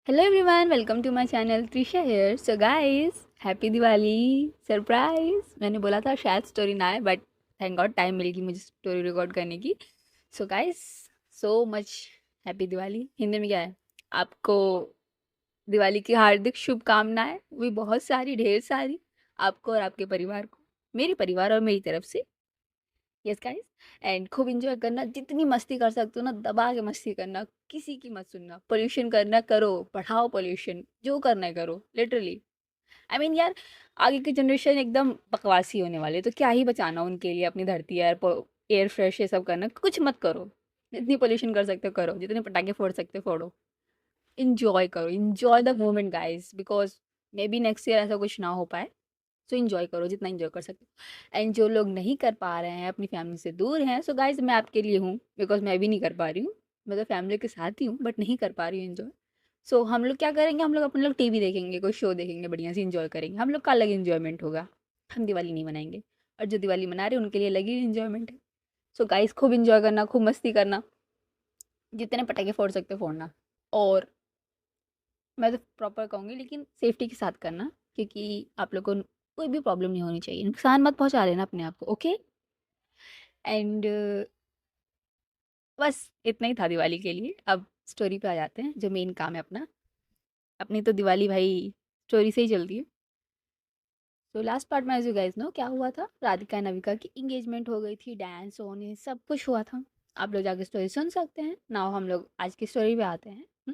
Hello everyone, welcome to my channel Trisha here. So guys, happy Diwali. Surprise, मैंने बोला था शायद स्टोरी ना आए, बट थैंक गॉड टाइम मिल गई मुझे स्टोरी रिकॉर्ड करने की। So guys, so much happy Diwali. Hindi में क्या है? आपको दिवाली की हार्दिक शुभकामनाएं, भी बहुत सारी, ढेर सारी, आपको और आपके परिवार को, मेरे परिवार और मेरी तरफ से। यस गाइस, एंड खूब इंजॉय करना, जितनी मस्ती कर सकते हो ना दबा के मस्ती करना, किसी की मत सुनना। पोल्यूशन करना करो, बढ़ाओ पोल्यूशन, जो करना है करो, लिटरली। आई मीन यार, आगे की जनरेशन एकदम बकवासी होने वाली है, तो क्या ही बचाना उनके लिए अपनी धरती। एयर एयर फ्रेश ये सब करना, कुछ मत करो। जितनी पोल्यूशन कर सकते हो करो, जितने पटाखे फोड़ सकते हो फोड़ो। इंजॉय करो, enjoy the moment guys, because may be next year ऐसा कुछ ना हो पाए। सो इन्जॉय करो जितना इन्जॉय कर सकते हो। एंड जो लोग नहीं कर पा रहे हैं, अपनी फैमिली से दूर हैं, सो गाइज मैं आपके लिए हूँ, बिकॉज मैं भी नहीं कर पा रही हूँ। मैं तो फैमिली के साथ ही हूँ, बट नहीं कर पा रही हूँ इन्जॉय। सो हम लोग क्या करेंगे, हम लोग अपन लोग टीवी देखेंगे, कोई शो देखेंगे, बढ़िया से इन्जॉय करेंगे। हम लोग का अलग इन्जॉयमेंट होगा। हम दिवाली नहीं मनाएंगे, और जो दिवाली मना रहे हैं उनके लिए अलग ही इन्जॉयमेंट है। सो गाइज खूब इन्जॉय करना, खूब मस्ती करना, जितने पटाखे फोड़ सकते हो फोड़ना। और मैं तो प्रॉपर कहूँगी, लेकिन सेफ्टी के साथ करना, क्योंकि आप लोग को कोई भी प्रॉब्लम नहीं होनी चाहिए। नुकसान मत पहुँचा लेना अपने आप को, ओके। एंड बस इतना ही था दिवाली के लिए। अब स्टोरी पे आ जाते हैं, जो मेन काम है अपना। अपनी तो दिवाली भाई स्टोरी से ही चलती है। तो लास्ट पार्ट में, एज यू गाइस नो, क्या हुआ था, राधिका नविका की इंगेजमेंट हो गई थी, डांस होने सब कुछ हुआ था। आप लोग जाके स्टोरी सुन सकते हैं। नाउ हम लोग आज की स्टोरी पे आते हैं।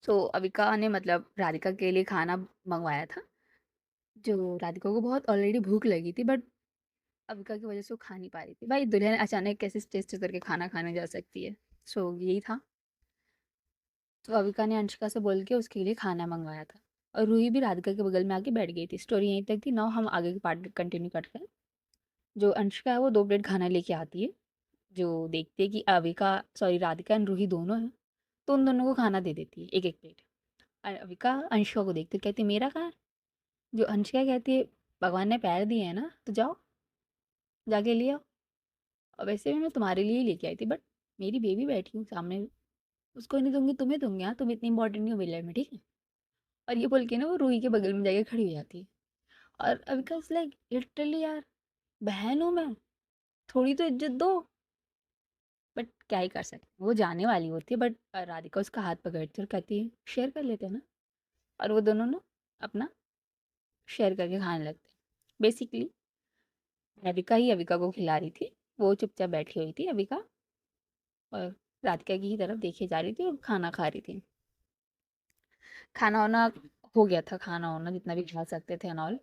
सो अविका ने मतलब राधिका के लिए खाना मंगवाया था। जो राधिका को बहुत ऑलरेडी भूख लगी थी, बट अविका की वजह से वो खा नहीं पा रही थी। भाई दुल्हन अचानक कैसे स्टेज से उतर के खाना खाने जा सकती है। सो यही था। तो अविका ने अंशिका से बोल के उसके लिए खाना मंगवाया था। और रूही भी राधिका के बगल में आके बैठ गई थी। स्टोरी यहीं तक थी। नाउ हम आगे की पार्ट कंटिन्यू करते हैं। जो अंशिका है वो 2 प्लेट खाना लेके आती है। जो देखती है कि अविका, सॉरी, राधिका एंड रूही दोनों हैं, तो उन दोनों को खाना दे देती है एक एक प्लेट। और अविका अंशिका को देखती है, कहती है मेरा कहाँ है। जो अंशिका कहती है भगवान ने पैर दिए हैं ना, तो जाओ जाके ले आओ। और वैसे भी मैं तुम्हारे लिए ही लेके आई थी, बट मेरी बेबी बैठी हूँ सामने, उसको नहीं दूंगी, तुम्हें दूंगी। हाँ, तुम इतनी इंपॉर्टेंट नहीं हो मेरी लाइफ में, ठीक है। और ये बोल के ना वो रूही के बगल में जाके खड़ी हो जाती है। और अविका इज लाइक, लिटरली यार, बहन हूँ मैं, थोड़ी तो इज्जत दो। बट क्या ही कर सकते, वो जाने वाली होती है, बट राधिका उसका हाथ पकड़ती है और कहती है शेयर कर लेते हैं ना। और वो दोनों ना अपना शेयर करके खाने लगते हैं। बेसिकली राधिका ही अविका को खिला रही थी। वो चुपचाप बैठी हुई थी अविका, और राधिका की ही तरफ देखे जा रही थी और खाना खा रही थी। खाना वाना हो गया था, खाना वाना जितना भी खा सकते थे एंड ऑल।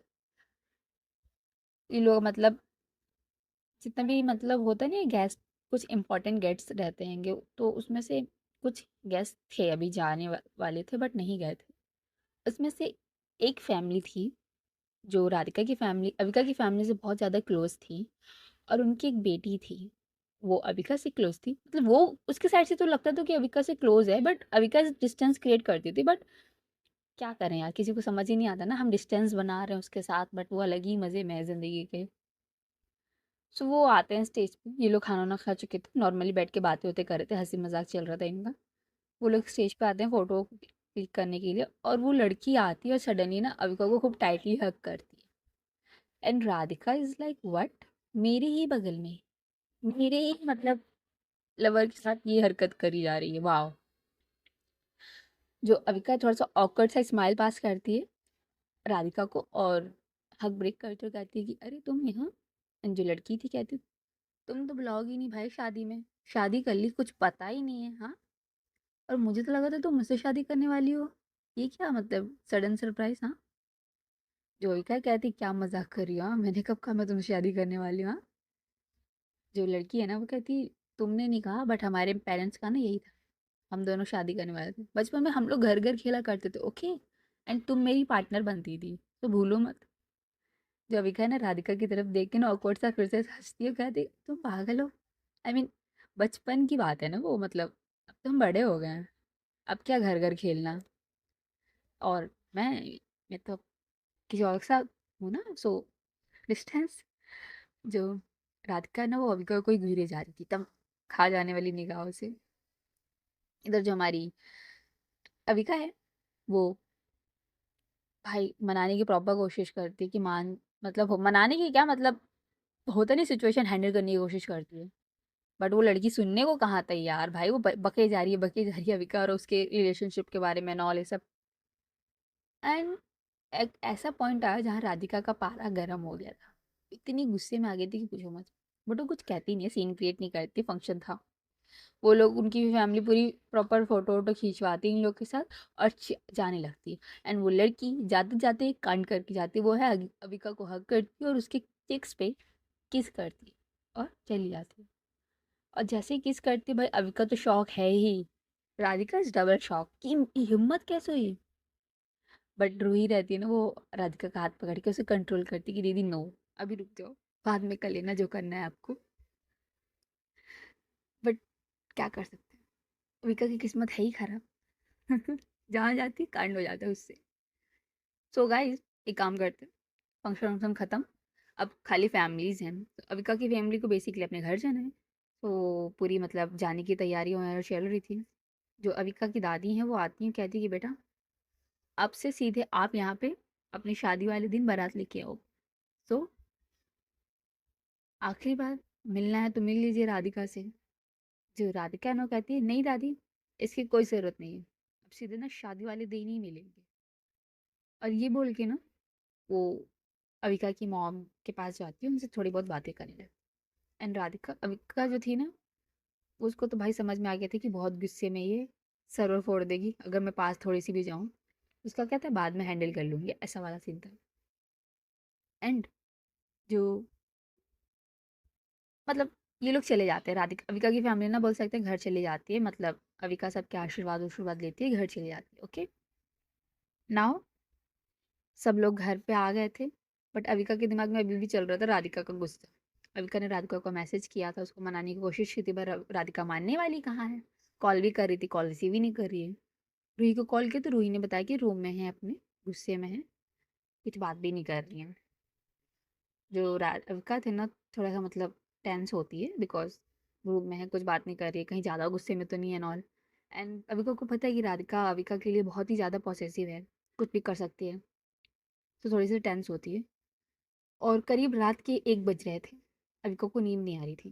ये लोग मतलब जितना भी मतलब होता नहीं, गेस्ट, कुछ इंपॉर्टेंट गेस्ट्स रहते हैं, तो उसमें से कुछ गेस्ट थे अभी जाने वाले थे, बट नहीं गए थे। उसमें से एक फैमिली थी, जो राधिका की फैमिली अविका की फैमिली से बहुत ज़्यादा क्लोज थी। और उनकी एक बेटी थी, वो अविका से क्लोज थी। मतलब वो उसके साइड से तो लगता था कि अविका से क्लोज है, बट अविका डिस्टेंस क्रिएट करती थी। बट क्या करें यार, किसी को समझ ही नहीं आता ना, हम डिस्टेंस बना रहे हैं उसके साथ, बट वो अलग ही मज़े में है ज़िंदगी के। सो वो आते हैं स्टेज पे, ये लोग खाना वाना खा चुके थे, नॉर्मली बैठ के बातें होते कर रहे थे, हंसी मजाक चल रहा था इनका। वो लोग स्टेज पे आते हैं फोटो क्लिक करने के लिए, और वो लड़की आती है और सडनली ना अविका को खूब टाइटली हग करती है। And Radhika is like what, मेरे ही बगल में, मेरे ही मतलब लवर के साथ ये हरकत करी जा रही है, वाह। जो अविका थोड़ा सा ऑकवर्ड सा स्माइल पास करती है राधिका को, और हक ब्रेक करते हुए कहती है कि अरे तुम यहाँ। एंड जो लड़की थी कहती, तुम तो बुलाओगी नहीं भाई शादी में, शादी कर ली, कुछ पता ही नहीं है, हाँ। और मुझे तो लगा था तुम मुझसे शादी करने वाली हो, ये क्या मतलब सडन सरप्राइज, हाँ। जोइका कहती क्या मजाक कर रही हो, हाँ, मैंने कब कहा मैं तुमसे शादी करने वाली हूँ, हाँ। जो लड़की है ना वो कहती, तुमने नहीं कहा, बट हमारे पेरेंट्स का ना यही था, हम दोनों शादी करने वाले थे, बचपन में हम लोग घर घर खेला करते थे, ओके। एंड तुम मेरी पार्टनर बनती थी, तो भूलो मत। जो अविका है ना राधिका की तरफ देख के ना ऑकवर्ड सा फिर से हंसती है, कहती तुम पागल हो। आई मीन बचपन की बात है ना वो, मतलब अब तो हम बड़े हो गए हैं, अब क्या घर घर खेलना। और मैं तो किसी और के साथ हूँ ना, सो डिस्टेंस। जो राधिका है ना वो अविका को कोई घूरे जा रही थी, तब खा जाने वाली निगाहों से। इधर जो हमारी अविका है वो भाई मनाने की प्रॉपर कोशिश करती है कि मान मतलब मनाने की क्या मतलब होता नहीं सिचुएशन हैंडल करने की कोशिश करती है। बट वो लड़की सुनने को कहाँ तैयार भाई वो बके जा रही है बके जा रही है अविका और उसके रिलेशनशिप के बारे में नॉल ये सब। एंड एक ऐसा पॉइंट आया जहाँ राधिका का पारा गर्म हो गया था। इतनी गुस्से में आ गई थी कि पूछो मत। बट वो कुछ कहती नहीं है सीन क्रिएट नहीं करती फंक्शन था। वो लोग उनकी फैमिली पूरी प्रॉपर फोटो वोटो खिंचवाती इन लोग के साथ और जाने लगती है। एंड वो लड़की जाते जाते एक कांड करके जाती है वो है अविका को हक करती है और उसके चिक्स पे किस करती है और चली जाती है। और जैसे ही किस करती है भाई अविका तो शौक है ही। राधिका इज डबल शॉक कि हिम्मत कैसे हुई। बट रूही रहती है ना वो राधिका का हाथ पकड़ के उसे कंट्रोल करती कि दीदी नो अभी रुक जाओ बाद में कर लेना जो करना है आपको। बट क्या कर सकते हैं अविका की किस्मत है ही खराब। जहाँ जाती है कांड हो जाता है उससे। सो गाइस एक काम करते हैं फंक्शन वंक्शन खत्म। अब खाली फैमिलीज हैं तो अविका की फैमिली को बेसिकली अपने घर जाना है। तो पूरी मतलब जाने की तैयारियों में चल रही थी। जो अविका की दादी हैं वो आती हैं कहती कि बेटा अब से सीधे आप यहाँ पे अपनी शादी वाले दिन बारात लेके आओ। सो आखिरी बार मिलना है तो मिल लीजिए राधिका से। जो राधिका है ना वो कहती है नहीं दादी इसकी कोई ज़रूरत नहीं है अब सीधे ना शादी वाले दिन ही मिलेंगे। और ये बोल के ना वो अविका की मॉम के पास जाती है उनसे थोड़ी बहुत बातें करने लगती। एंड राधिका अविका जो थी ना उसको तो भाई समझ में आ गया था कि बहुत गुस्से में ये सर्वर फोड़ देगी अगर मैं पास थोड़ी सी भी जाऊँ। उसका क्या था बाद में हैंडल कर लूँगी ऐसा वाला सीन था। एंड जो मतलब ये लोग चले जाते हैं राधिका अविका की फैमिली ना बोल सकते हैं घर चले जाती है मतलब अविका सबके आशीर्वाद आशीर्वाद लेती है घर चले जाती है ओके। नाउ सब लोग घर पे आ गए थे। बट अविका के दिमाग में अभी भी चल रहा था राधिका का गुस्सा। अविका ने राधिका को मैसेज किया था उसको मनाने की कोशिश की थी पर राधिका मानने वाली कहाँ है। कॉल भी कर रही थी कॉल रिसीव ही नहीं कर रही है। रूही को कॉल किया तो रूही ने बताया कि रूम में है अपने गुस्से में है कुछ बात भी नहीं कर रही है। जो अविका थे ना थोड़ा सा मतलब टेंस होती है बिकॉज रूम में है कुछ बात नहीं कर रही है कहीं ज़्यादा गुस्से में तो नहीं है नॉल। एंड अविका को पता है कि राधिका अविका के लिए बहुत ही ज़्यादा पॉसेसिव है कुछ भी कर सकती है। तो थोड़ी सी टेंस होती है। और करीब रात के 1 बज रहे थे। अविका को नींद नहीं आ रही थी।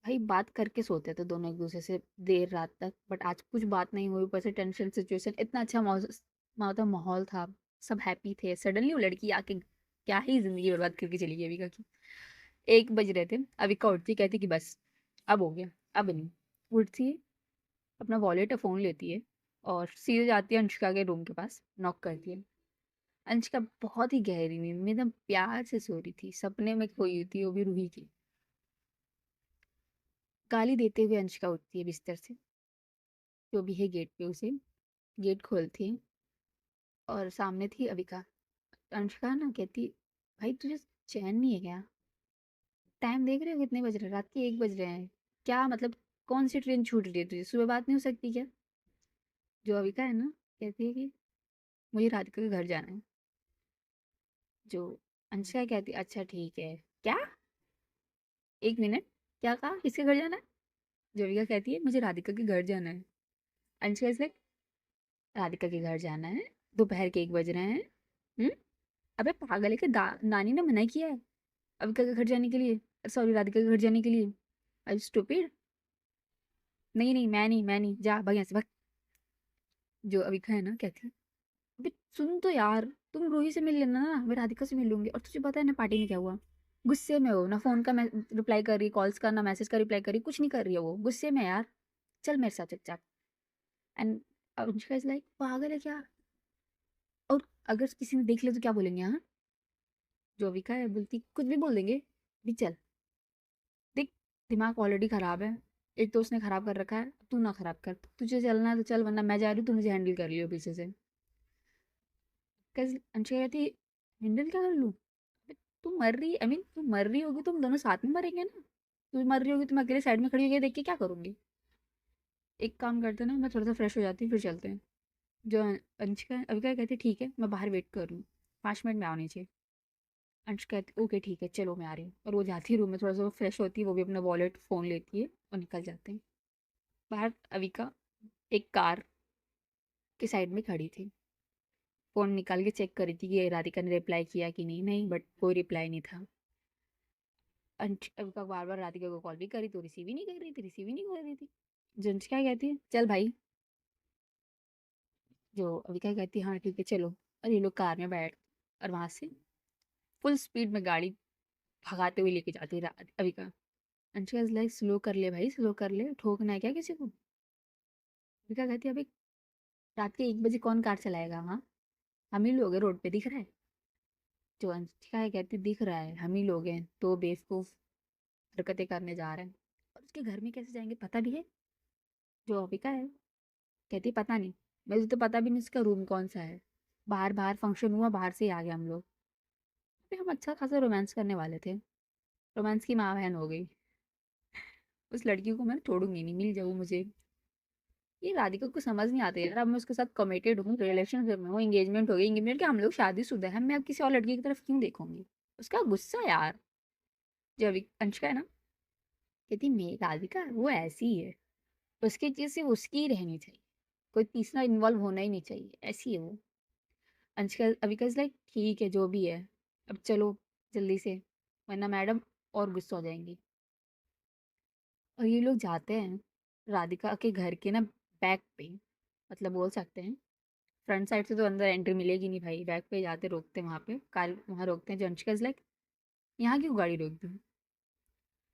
भाई बात करके सोते थे दोनों एक दूसरे से देर रात तक बट आज कुछ बात नहीं हुई ऊपर से टेंशन सिचुएशन इतना अच्छा मतलब माहौल था। सब हैप्पी थे सडनली वो लड़की आके क्या ही जिंदगी बर्बाद करके चली गई अविका की। 1 बज रहे थे। अविका उठती कहती कि बस अब हो गया अब नहीं। उठती है अपना वॉलेट या फ़ोन लेती है और सीधे जाती है अनुष्का के रूम के पास नॉक करती है। अंशिका बहुत ही गहरी नींद में एकदम प्यार से सो रही थी सपने में खोई थी वो भी रूही की। गाली देते हुए अंशिका उठती है बिस्तर से। जो भी है गेट पे उसे गेट खोलती है और सामने थी अविका। अंशिका ना कहती भाई तुझे चैन नहीं है क्या। टाइम देख रहे हो कितने बज रहे हैं रात के 1 बज रहे हैं। क्या मतलब कौन सी ट्रेन छूट रही है तुझे सुबह बात नहीं हो सकती क्या। जो अविका है ना कहती है कि मुझे राधिका के घर जाना है। जो अंशिका कहती है अच्छा ठीक है। क्या 1 मिनट क्या कहा किसके घर जाना है। जो अविका कहती है मुझे राधिका के घर जाना है। अंशिका इज लाइक राधिका के घर जाना है दोपहर के 1 बज रहे हैं। हम्म। अबे पागल है कि नानी ने मना किया है अविका के घर जाने के लिए सॉरी राधिका के घर जाने के लिए। आई स्टूपिड। नहीं नहीं मैं नहीं जा भाग यहाँ से भाग। जो अविका है ना कहती है अबे सुन तो यार तुम रूही से मिल लेना ना मैं राधिका से मिल लूंगी और तुझे पता है ना पार्टी में क्या हुआ। गुस्से में हो ना फोन का रिप्लाई कर रही कॉल्स का ना मैसेज का रिप्लाई कर रही कुछ नहीं कर रही है वो गुस्से में है यार। चल मेरे साथ चुपचाप। एंड अनुष्का इज लाइक पागल है क्या। और अगर किसी ने देख लिया तो क्या बोलेंगे हाँ। जो अविका है बोलती कुछ भी बोल देंगे भी चल। देख दिमाग ऑलरेडी खराब है। एक तो उसने खराब कर रखा है तू ना खराब कर तुझे चलना है तो चल वरना मैं जा रही हूँ तू मुझे हैंडल कर लियो पीछे से। कैसे अनुष्का कहती हैंडल क्या कर लूँ। तू मर रही आई मीन तू मर रही होगी तुम दोनों साथ में मरेंगे ना। तू मर रही होगी तुम अकेले साइड में खड़ी होगी देख के क्या करूंगी। एक काम करते ना मैं थोड़ा सा फ्रेश हो जाती हूँ फिर चलते हैं। जो अंशिका अविका कहती ठीक है मैं बाहर वेट कर रही हूँ 5 मिनट में आनी चाहिए। अंशिका कहती ओके ठीक है चलो मैं आ रही हूँ और वो जाती है रूम में थोड़ा सा फ्रेश होती है वो भी अपना वॉलेट फ़ोन लेती है और निकल जाते हैं। बाहर अविका एक कार के साइड में खड़ी थी। फ़ोन निकाल के चेक कर रही थी कि राधिका ने रिप्लाई किया कि नहीं, बट कोई रिप्लाई नहीं था। अविका बार-बार राधिका को कॉल भी करी तो रिसीव ही नहीं कर रही थी, रिसीव ही नहीं कर रही थी। जो अंशिका कहती है, "चल भाई।" जो अविका कहती है, "हाँ, ठीक है, चलो।" और ये लोग कार में बैठ और वहाँ से फुल स्पीड में गाड़ी भगाते हुए लेके जाती है Avika. Anshika is like, "slow कर ले भाई, स्लो कर ले, ठोकना है क्या किसी को?" अविका कहती है, "अबे रात के 1 बजे कौन कार चलाएगा वहाँ? हम ही लोग हैं, रोड पे दिख रहा है।" जो अंशिका है कहती, "दिख रहा है, हम ही लोग हैं, तो बेवकूफ़ हरकतें करने जा रहे हैं।" और उसके घर में कैसे जाएँगे पता भी है? जो अविका है कहती है, "पता नहीं, मुझे तो पता भी नहीं उसका रूम कौन-सा है। बाहर बाहर फंक्शन हुआ, बाहर से ही आ गए हम लोग। फिर हम अच्छा खासा रोमांस करने वाले थे, रोमांस की माँ-बहन हो गई। उस लड़की को मैं छोड़ूँगी नहीं, मिल जाए वो मुझे।" ये राधिका को समझ नहीं आता यार, अब मैं उसके साथ कमिटेड हूँ, रिलेशनशिप में हूँ, एंगेजमेंट हो गई, एंगेजमेंट क्या, हम लोग शादीशुदा हैं, मैं अब किसी और लड़की की तरफ क्यों देखूँगी? उसका गुस्सा यार, जो अभी अंशिका है ना, कहती मे राधिका वो ऐसी ही है, उसकी चीज़ सिर्फ़ उसकी ही रहनी चाहिए, कोई तीसरा इन्वॉल्व होना ही नहीं चाहिए, ऐसी है वो। अंशिका अविका इज़ लाइक, ठीक है जो भी है, अब चलो जल्दी से, वरना मैडम और गुस्सा हो जाएँगी। और ये लोग जाते हैं राधिका के घर के ना बैक पे, मतलब बोल सकते हैं फ्रंट साइड से तो अंदर एंट्री मिलेगी नहीं भाई, बैक पे जाते रोकते हैं वहाँ पे, कार वहाँ रोकते हैं। जो अंशिका इज़ लाइक, यहाँ क्यों गाड़ी रोक दी?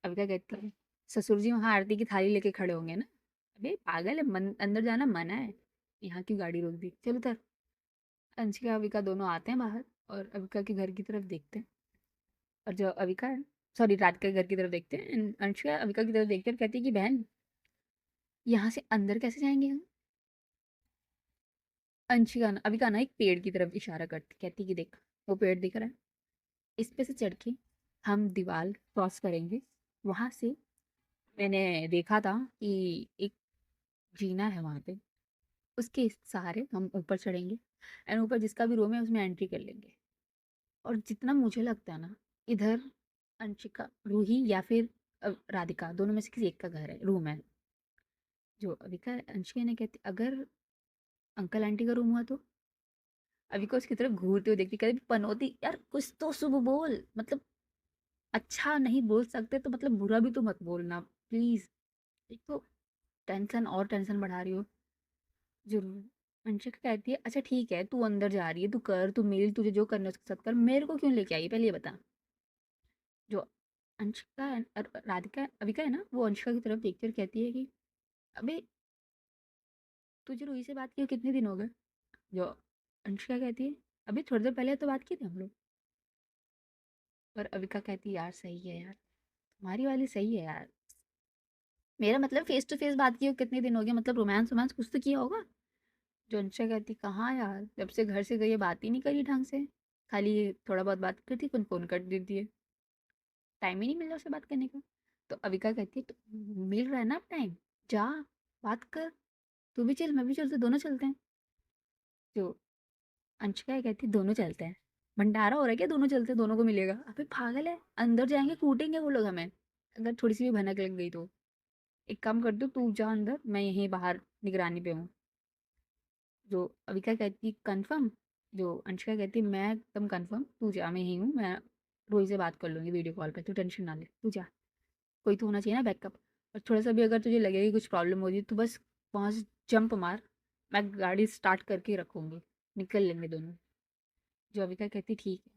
अविका कहती है, ससुर जी वहाँ आरती की थाली लेके खड़े होंगे ना। अबे पागल है, अंदर जाना मना है, यहाँ क्यों गाड़ी रोक दी, चल उधर। अंशिका अविका दोनों आते हैं बाहर और अविका के घर की तरफ देखते हैं। और जो अविका है, सॉरी, राधिका के घर की तरफ देखते हैं and अंशिका अविका की तरफ देखते हैं और कहती है कि बहन यहाँ से अंदर कैसे जाएंगे हम? अंशिका ना अविका ना एक पेड़ की तरफ इशारा करती, कहती कि देख वो पेड़ दिख रहा है, इस पे से चढ़ के हम दीवार क्रॉस करेंगे। वहां से मैंने देखा था कि एक जीना है वहां पे, उसके सहारे हम ऊपर चढ़ेंगे एंड ऊपर जिसका भी रूम है उसमें एंट्री कर लेंगे। और जितना मुझे लगता है ना, इधर अंशिका रूही या फिर राधिका दोनों में से किसी एक का घर है, रूम है। जो अविका अंशिका ने कहती, अगर अंकल आंटी का रूम हुआ तो? अविका उसकी तरफ घूरते हुए देखती, कहती पनौती यार कुछ तो शुभ बोल, मतलब अच्छा नहीं बोल सकते तो मतलब बुरा भी तो मत बोलना प्लीज। एक तो टेंशन और टेंशन बढ़ा रही हो। जरूर अंशिका कहती है, अच्छा ठीक है तू अंदर जा रही है, तू कर, तू मिल, तुझे जो करना है उसके साथ कर, मेरे को क्यों लेके आई पहले ये बता। जो अंशिका राधिका अविका है ना, वो अंशिका की तरफ देखती है और कहती है कि अबे तुझे रूही से बात किए कितने दिन हो गए? जो अंशिका कहती है, अभी थोड़ी देर पहले तो बात की थी हम लोग। और अविका कहती है, यार सही है यार, तुम्हारी वाली सही है यार, मेरा मतलब फेस टू फेस बात की हो कितने दिन हो गए, मतलब रोमांस रोमांस कुछ तो किया होगा। जो अंशिका कहती, कहाँ यार, जब से घर से गई है बात ही नहीं करी ढंग से, खाली थोड़ा बहुत बात करती, फिर फोन कर देती है, टाइम ही नहीं मिल रहा उससे बात करने का। तो अविका कहती है, तो मिल रहा है ना अब टाइम, जा बात कर, तू भी चल मैं भी चलते, दोनों चलते हैं। जो अंशिका कहती, दोनों चलते हैं, भंडारा हो रहा है क्या, दोनों चलते हैं दोनों को मिलेगा? अबे पागल है, अंदर जाएंगे कूटेंगे वो लोग हमें अगर थोड़ी सी भी भनक लग गई तो। एक काम कर दो, तू जा अंदर, मैं यहीं बाहर निगरानी पे हूँ। जो अविका कहती कंफर्म? जो अंशिका कहती, मैं एकदम कंफर्म, तू जा, मैं यहीं हूँ, मैं रोही से बात कर लूँगी वीडियो कॉल पे, तू टेंशन ना ले, तू जा। कोई तो होना चाहिए ना बैकअप। और थोड़ा सा भी अगर तुझे लगेगी कुछ प्रॉब्लम हो रही है तो बस वहाँ से जंप मार, मैं गाड़ी स्टार्ट करके रखूँगी, निकल लेंगे दोनों। जो अविका कहती ठीक है,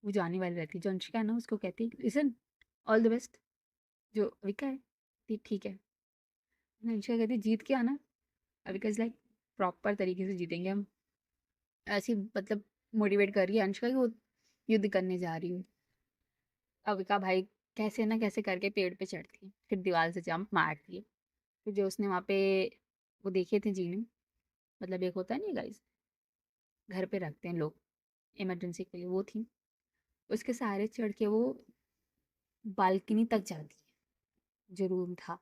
वो जाने वाली रहती है। जो अंशिका है ना उसको कहती, लिसन, ऑल द बेस्ट। जो अविका है, ठीक है। अंशिका कहती, जीत के आना। अविका इज लाइक, प्रॉपर तरीके से जीतेंगे हम, ऐसी मतलब मोटिवेट कर रही है अंशिका की वो युद्ध करने जा रही हूँ। अविका भाई कैसे ना कैसे करके पेड़ पे चढ़ती है, फिर दीवार से जंप मारती है। फिर जो उसने वहाँ पे वो देखे थे जीने, मतलब एक होता है नहीं गाइस, घर पे रखते हैं लोग इमरजेंसी के लिए, वो थी। उसके सहारे चढ़ के वो बालकनी तक जाती है, जो रूम था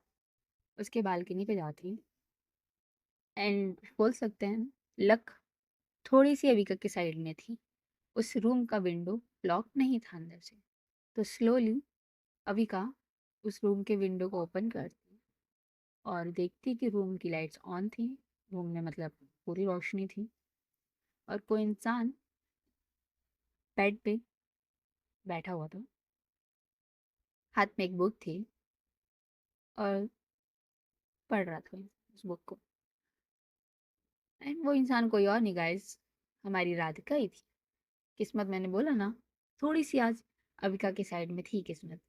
उसके बालकनी पे जाती है। एंड बोल सकते हैं लक थोड़ी सी अविका की साइड में थी, उस रूम का विंडो लॉक नहीं था अंदर से। तो स्लोली अविका उस रूम के विंडो को ओपन करती और देखती कि रूम की लाइट्स ऑन थी रूम में मतलब पूरी रोशनी थी और कोई इंसान बेड पे बैठा हुआ था, हाथ में एक बुक थी और पढ़ रहा था उस बुक को। एंड वो इंसान कोई और नहीं गाइस, हमारी राधिका ही थी। किस्मत मैंने बोला ना, थोड़ी सी आज अविका के साइड में थी किस्मत।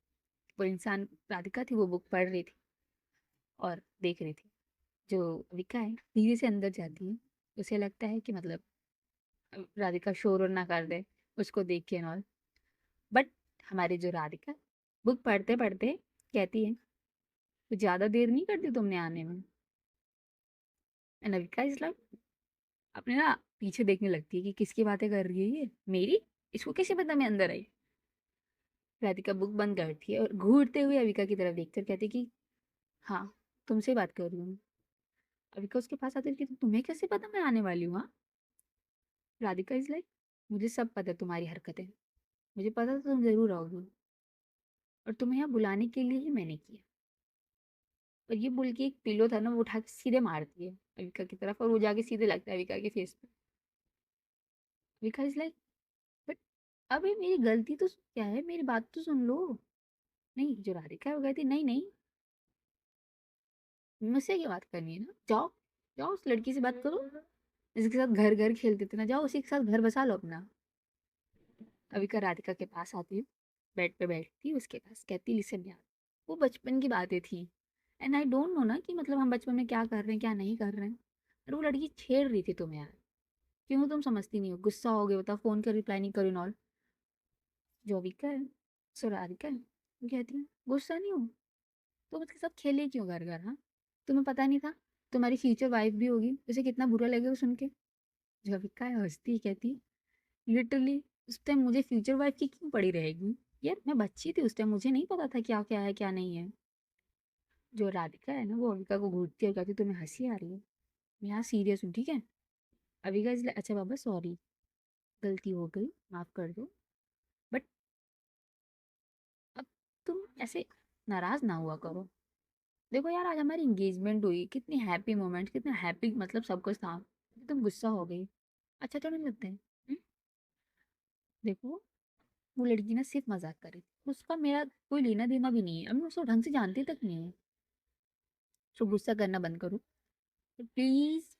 वो इंसान राधिका थी, वो बुक पढ़ रही थी और देख रही थी। जो अविका है धीरे से अंदर जाती है, उसे लगता है कि मतलब राधिका शोर और ना कर दे उसको देख के और। बट हमारी जो राधिका बुक पढ़ते पढ़ते कहती है, कुछ ज़्यादा देर नहीं करती तुमने आने में। एंड अविका इज लाइक, अपने ना पीछे देखने लगती है कि किसकी बातें कर रही है ये, मेरी? इसको कैसे पता मैं अंदर आई? राधिका बुक बंद करती है और घूरते हुए अविका की तरफ देखकर कहती कि हाँ, तुमसे बात कर रही हूँ मैं। अविका उसके पास आती है कि तुम्हें कैसे पता मैं आने वाली हूँ? हाँ। राधिका इज लाइक, मुझे सब पता है तुम्हारी हरकतें, मुझे पता था तुम जरूर आओगी और तुम्हें यहाँ बुलाने के लिए ही मैंने किया। और ये बोल के एक पिलो था ना, वो उठा के सीधे मारती है अविका की तरफ और वो जाके सीधे लगता है अविका के फेस पे। अविका इज लाइक, बट अबे मेरी गलती तो क्या है, मेरी बात तो सुन लो। नहीं, जो राधिका है वो कहती नहीं नहीं, मुझसे क्या बात करनी है ना, जाओ जाओ उस लड़की से बात करो जिसके साथ घर घर खेलते थे ना, जाओ उसी के साथ घर बसा लो अपना। अविका राधिका के पास आती है, बेड पे बैठती है उसके पास, कहती लिसन यार, वो बचपन की बातें थी एंड आई डोंट नो ना कि मतलब हम बचपन में क्या कर रहे हैं क्या नहीं कर रहे हैं। और वो लड़की छेड़ रही थी तुम्हें यार, क्यों तुम समझती नहीं हो? गुस्सा हो गए, बताओ, फोन कर रिप्लाई नहीं करो और। जो अविका है, सो राधिका है, वो कहती है गुस्सा नहीं हो, तुम उसके साथ खेले क्यों घर घर? हाँ, तुम्हें पता नहीं था तुम्हारी फ्यूचर वाइफ भी होगी, उसे कितना बुरा लगेगा सुन के। जो अविका है हंसती है, कहती है लिटरली उस टाइम मुझे फ्यूचर वाइफ की क्यों पड़ी रहेगी यार, मैं बच्ची थी उस टाइम, मुझे नहीं पता था क्या क्या है क्या नहीं है। जो राधिका है ना, वो अविका को घूरती है और कहती है तुम्हें हंसी आ रही है, मैं यहाँ सीरियस हूँ, ठीक है? अविका इसलिए, अच्छा बाबा सॉरी, गलती हो गई, माफ कर दो, बट अब तुम ऐसे नाराज ना हुआ करो। देखो यार, आज हमारी एंगेजमेंट हुई, कितनी हैप्पी मोमेंट, कितना हैप्पी मतलब सब कुछ था, तुम गुस्सा हो गई, अच्छा थोड़ा नहीं लगता है? देखो, वो लड़की ना सिर्फ मजाक कर रही थी, उसका मेरा कोई लेना देना भी नहीं है, अब मैं उसको ढंग से जानती तक नहीं हूँ। तो गुस्सा करना बंद करो, तो प्लीज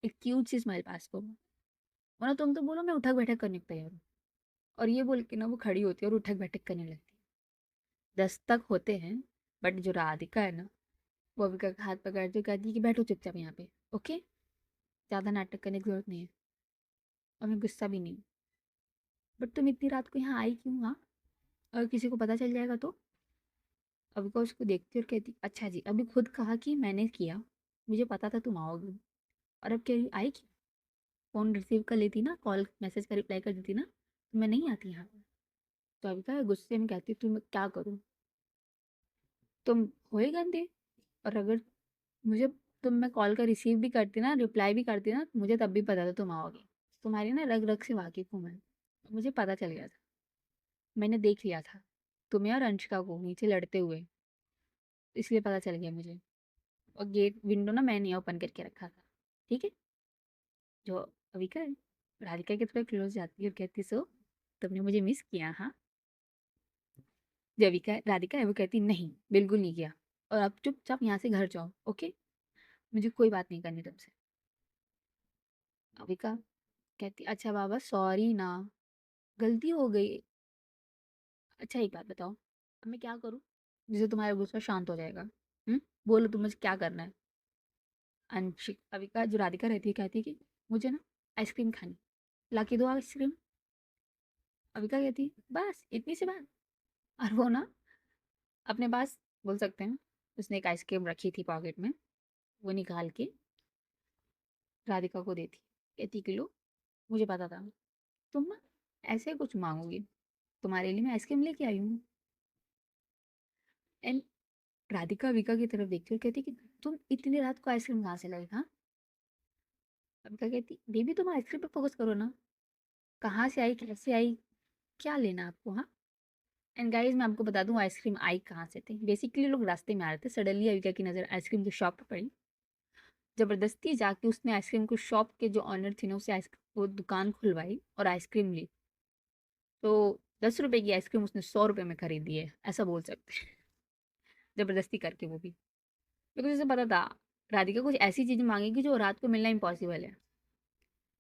एक क्यूट सी स्माइल पास करो, वरना तुम तो बोलो मैं उठक बैठक करने को तैयार हूँ। और ये बोल के ना वो खड़ी होती है और उठक बैठक करने लगती है। 10 तक होते हैं, बट जो राधिका है ना, वो अविका का हाथ पकड़ती है, कहती है कि बैठो चुपचाप यहाँ पे, ओके, ज़्यादा नाटक करने की जरूरत नहीं है, और मैं गुस्सा भी नहीं हूँ। बट तुम इतनी रात को यहाँ आई क्यों? हाँ, अगर किसी को पता चल जाएगा तो? अविका उसको देखती और कहती अच्छा जी, अभी खुद कहा कि मैंने किया, मुझे पता था तुम आओगी, और अब कह रही आई क्यों? फ़ोन रिसीव कर लेती ना, कॉल मैसेज का रिप्लाई कर देती ना, तो मैं नहीं आती यहाँ। तो अविका गुस्से में कहती तुम क्या करूँ, तुम हो ही गंदे। और अगर मुझे, तुम मैं कॉल का रिसीव भी करती ना, रिप्लाई भी करती ना, मुझे तब भी पता था तुम आओगे। तुम्हारी ना रग रग से वाकिफ हूँ मैं, मुझे पता चल गया था, मैंने देख लिया था तुम्हें और अंशिका को नीचे लड़ते हुए, इसलिए पता चल गया मुझे। और गेट विंडो ना मैंने ओपन करके रखा था, ठीक है? जो अविका है, राधिका की तरफ क्लोज जाती है और कहती सो तुमने मुझे मिस किया? हाँ। जो अविका राधिका है वो कहती नहीं, बिल्कुल नहीं किया, और अब चुपचाप यहाँ से घर जाओ, ओके, मुझे कोई बात नहीं करनी तुमसे। अविका कहती अच्छा बाबा सॉरी ना, गलती हो गई। अच्छा एक बात बताओ, अब मैं क्या करूँ जिससे तुम्हारा गुस्सा शांत हो जाएगा? बोलो तुम मुझे क्या करना है? अंशिक अविका जो राधिका रहती है कहती है कि मुझे ना आइसक्रीम खानी, ला के दो आइसक्रीम। अविका कहती है बस इतनी सी बात। और वो ना अपने पास, बोल सकते हैं, उसने एक आइसक्रीम रखी थी पॉकेट में, वो निकाल के राधिका को देती, कहती कि लो, मुझे पता था तुम ना ऐसे कुछ मांगोगी, तुम्हारे लिए मैं आइसक्रीम लेके आई हूँ। एंड राधिका अविका की तरफ देखती और कहती कि तुम इतनी रात को आइसक्रीम कहाँ से लाई? हाँ। अविका कहती बेबी तुम आइसक्रीम पे फोकस करो ना, कहाँ से आई, कैसे आई, क्या लेना आपको? हाँ। एंड गाइस मैं आपको बता दूं आइसक्रीम आई कहाँ से थी। बेसिकली लोग रास्ते में आ रहे थे, सडनली अविका की नज़र आइसक्रीम की शॉप पर पड़ी, ज़बरदस्ती जाके उसने आइसक्रीम को शॉप के जो ऑनर थी ना उसे वो दुकान खुलवाई और आइसक्रीम ली। तो 10 रुपए की आइसक्रीम उसने 100 रुपए में खरीदी है, ऐसा बोल सकते हैं। ज़बरदस्ती करके वो भी, बिकॉज उसे पता था राधिका कुछ ऐसी चीज़ मांगेगी जो रात को मिलना इम्पॉसिबल है।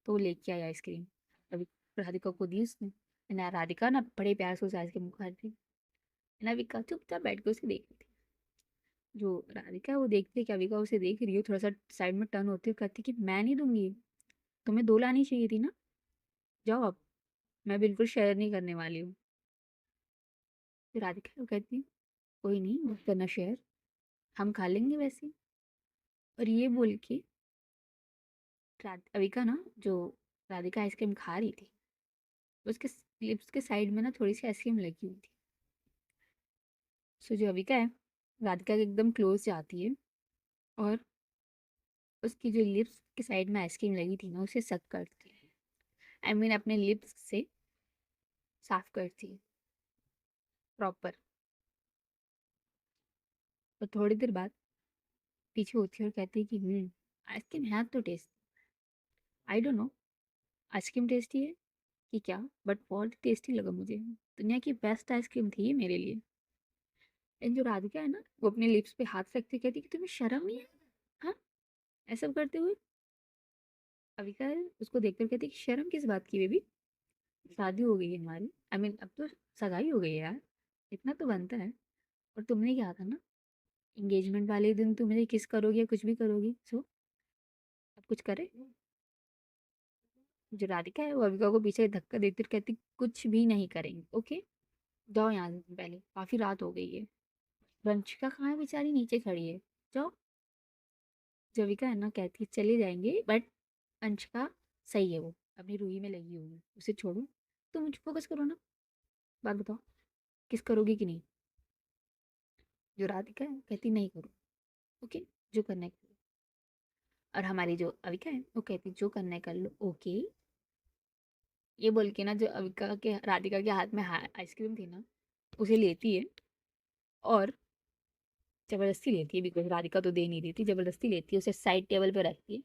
तो वो लेके आई आइसक्रीम, अभी राधिका को दी उसने। ना राधिका ना बड़े प्यार से उस आइसक्रीम को खा रही थी, ना विका चुपचाप बैठ के उसे देख रही थी। जो राधिका है वो देखती है कि अविका उसे देख रही है, थोड़ा सा साइड में टर्न होती है, कहती है कि मैं नहीं दूंगी, तुम्हें 2 लानी चाहिए थी ना, जाओ अब, मैं बिल्कुल शेयर नहीं करने वाली हूँ। फिर राधिका को कहती है कोई नहीं, मत करना शेयर, हम खा लेंगे वैसे। और ये बोल के अविका ना, जो राधिका आइसक्रीम खा रही थी, उसके लिप्स के साइड में ना थोड़ी सी आइसक्रीम लगी हुई थी। सो जो अविका है राधिका के एकदम क्लोज जाती है और उसकी जो लिप्स के साइड में आइसक्रीम लगी थी ना उसे सक करती है, आई मीन अपने लिप्स से साफ करती है प्रॉपर। और थोड़ी देर बाद पीछे होती है और कहती है कि आइसक्रीम है तो taste, I don't know ice cream tasty है कि क्या, बट बहुत टेस्टी लगा मुझे, दुनिया की बेस्ट आइसक्रीम थी ये मेरे लिए। एंड जो राधिका है ना वो अपने लिप्स पे हाथ रखती कहती कि तुम्हें शर्म नहीं है, हाँ, ऐसा करते हुए। अविका उसको देखकर कहती कि शर्म किस बात की बेबी, शादी हो गई है हमारी, आई मीन अब तो सगाई हो गई है यार, इतना तो बनता है। और तुमने क्या था ना, एंगेजमेंट वाले दिन तुम मुझे किस करोगी या कुछ भी करोगी, सो अब कुछ करे। जो राधिका है वो अविका को पीछे धक्का देती कहती कुछ भी नहीं करेंगे, ओके, जाओ यहाँ से, पहले काफी रात हो गई है। वंशिका कहाँ है बेचारी, नीचे खड़ी है, जाओ। जविका है ना कहती चले जाएंगे, बट अंशिका सही है, वो अपनी रूही में लगी हुई है, उसे छोड़ो, तुम मुझ फोकस करो ना, बात बताओ किस करोगी कि नहीं। जो राधिका है कहती नहीं करो, ओके, जो करना है करो। और हमारी जो अविका है वो कहती जो करना है कर लो, ओके। ये बोल के ना जो अविका के राधिका के हाथ में आइसक्रीम थी ना उसे लेती है और जबरदस्ती लेती है, बिकॉज राधिका तो दे नहीं रही थी, जबरदस्ती लेती है, उसे साइड टेबल पे रखती है।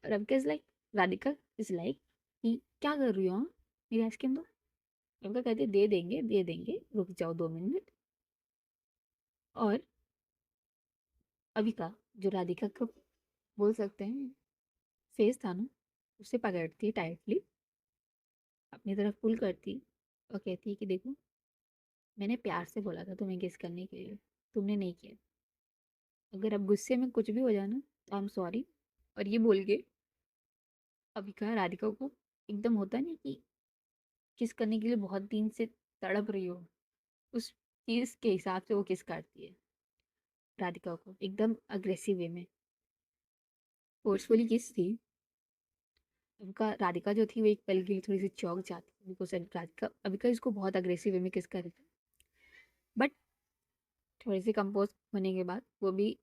और Avika is like, Radhika is like कि क्या कर रही हो, हाँ? मेरी आइसक्रीम दो। अविका कहती है दे देंगे दे देंगे, रुक जाओ 2 मिनट। और अविका जो राधिका का बोल सकते हैं फेस था ना उसे पकड़ती है टाइटली, अपनी तरफ पुल करती और कहती है कि देखो मैंने प्यार से बोला था तुम्हें किस करने के लिए, तुमने नहीं किया, अगर अब गुस्से में कुछ भी हो जाए ना तो आई एम सॉरी। और ये बोल के अविका राधिका को एकदम होता नहीं कि किस करने के लिए बहुत दिन से तड़प रही हो, उस चीज के हिसाब से वो किस करती है राधिका को एकदम अग्रेसिव वे में, फोर्सफुली किस थी। उनका राधिका जो थी वो एक पल के लिए थोड़ी सी चौंक जाती बिकॉज राधिका अविका इसको बहुत अग्रेसिव वे में किस कर रही थी, बट थोड़ी सी कंपोज होने के बाद वो भी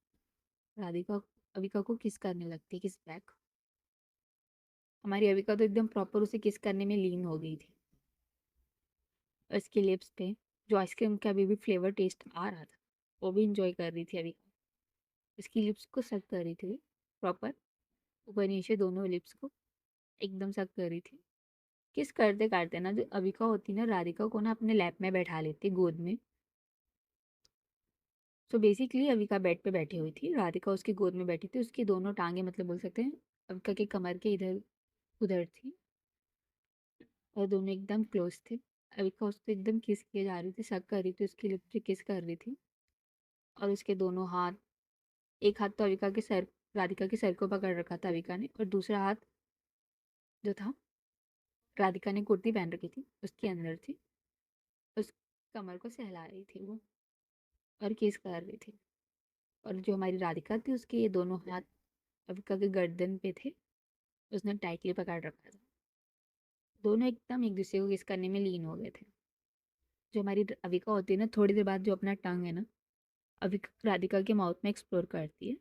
राधिका अविका को किस करने लगती है, किस बैक। हमारी अविका तो एकदम प्रॉपर उसे किस करने में लीन हो गई थी। और इसके लिप्स पे जो आइसक्रीम का अभी भी फ्लेवर टेस्ट आ रहा था वो भी इंजॉय कर रही थी अविका, इसकी लिप्स को सक कर रही थी प्रॉपर, ऊपर नीचे दोनों लिप्स को एकदम सक कर रही थी। किस करते करते ना जो अविका होती ना राधिका को ना अपने लैप में बैठा लेती गोद में। सो बेसिकली अविका बेड पे बैठी हुई थी, राधिका उसकी गोद में बैठी थी, उसकी दोनों टांगे मतलब बोल सकते हैं अविका के कमर के इधर उधर थी और दोनों एकदम क्लोज थे। अविका उसको एकदम किस किए जा रही थी, सक कर रही थी, उसकी लिप पे किस कर रही थी। और उसके दोनों हाथ, एक हाथ तो अविका के सर, राधिका के सर को पकड़ रखा था अविका ने, और दूसरा हाथ जो था राधिका ने कुर्ती पहन रखी थी उसके अंदर थी, उस कमर को सहला रही थी वो और किस कर रही थी। और जो हमारी राधिका थी उसके ये दोनों हाथ अविका के गर्दन पे थे, उसने टाइटली पकड़ रखा था, दोनों एकदम एक दूसरे को किस करने में लीन हो गए थे। जो हमारी अविका होती है ना थोड़ी देर बाद जो अपना टंग है ना अविका राधिका के माउथ में एक्सप्लोर करती है,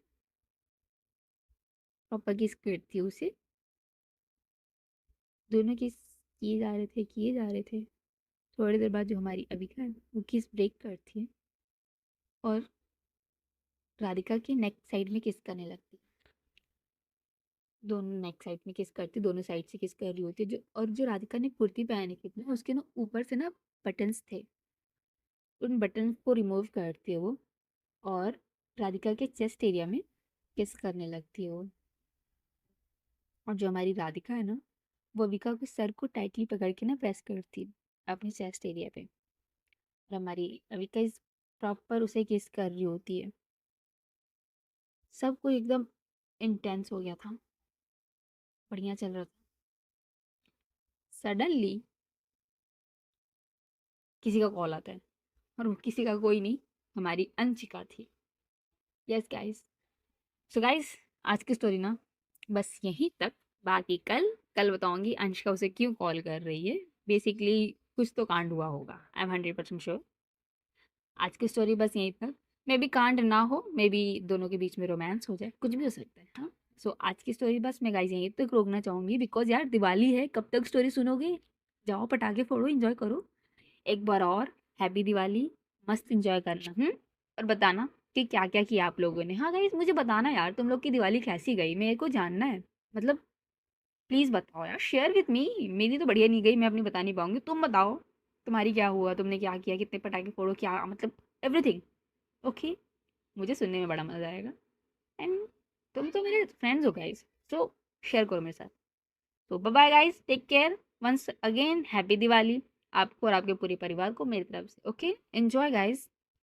प्रॉपर किस करती है उसे, दोनों किस किए जा रहे थे किए जा रहे थे। थोड़ी देर बाद जो हमारी अविका है वो किस ब्रेक करती है और राधिका के नेक साइड में किस करने लगती है। दोनों नेक साइड में किस करती, दोनों साइड से किस कर रही होती है जो, और जो राधिका ने कुर्ती पहनी थी ना उसके ना ऊपर से ना बटन्स थे, उन बटन्स को रिमूव करती है वो, और राधिका के चेस्ट एरिया में किस करने लगती है वो। और जो हमारी राधिका है ना, वो अविका के सर को टाइटली पकड़ के ना प्रेस करती है अपनी चेस्ट एरिया पे, और हमारी अविका इस प्रॉपर उसे किस कर रही होती है। सब कुछ एकदम इंटेंस हो गया था, बढ़िया चल रहा था। सडनली किसी का कॉल आता है, और वो किसी का कोई नहीं, हमारी अंशिका थी। Yes guys. सो गाइस, आज की स्टोरी ना बस यहीं तक। बाकी कल कल बताऊंगी अंशिका उसे क्यों कॉल कर रही है। बेसिकली कुछ तो कांड हुआ होगा, आई एम 100% श्योर। आज की स्टोरी बस यहीं तक। मे बी कांड ना हो, मे बी दोनों के बीच में रोमांस हो जाए, कुछ भी हो सकता है। हाँ, सो आज की स्टोरी बस मैं गाइस यहीं तक रोकना चाहूंगी, बिकॉज यार दिवाली है, कब तक स्टोरी सुनोगे। जाओ पटाखे फोड़ो, एंजॉय करो। एक बार और हैप्पी दिवाली, मस्त एंजॉय करना। और बताना कि क्या क्या किया आप लोगों ने। हाँ गाइस, मुझे बताना यार तुम लोग की दिवाली कैसी गई, मेरे को जानना है। मतलब प्लीज़ बताओ यार, शेयर विथ मी। मेरी तो बढ़िया नहीं गई, मैं अपनी बता नहीं पाऊंगी, तुम बताओ तुम्हारी क्या हुआ, तुमने क्या किया, कितने पटाखे फोड़ो, क्या मतलब एवरीथिंग। ओके, मुझे सुनने में बड़ा मज़ा आएगा। एंड तुम तो मेरे फ्रेंड्स हो गाइस, सो शेयर करो मेरे साथ। तो bye bye guys, take care, once again happy Diwali आपको और आपके पूरे परिवार को मेरी तरफ से। Okay, enjoy guys.